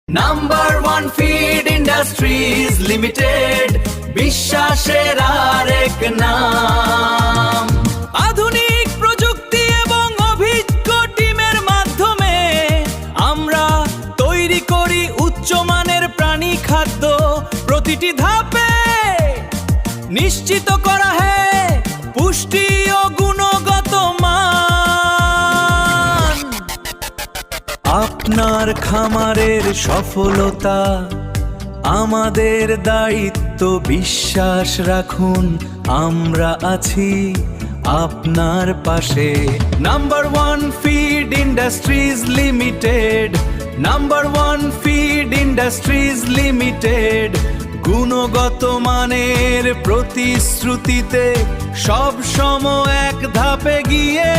Number one feed industries limited, বিশ্বাসের আরেক নাম। আধুনিক প্রযুক্তি এবং অভিজ্ঞ টিমের মাধ্যমে আমরা তৈরি করি উচ্চমানের প্রাণী খাদ্য। প্রতিটি ধাপে নিশ্চিত করা হয় পুষ্টি ও গুণগত মান। আপনার খামারের সফলতা আমাদের দায়িত্ব, বিশ্বাস রাখুন আমরা আছি আপনার পাশে। Number one feed industries limited, number one feed industries limited. গুণগত মানের প্রতিশ্রুতিতে সব সময় এক ধাপে গিয়ে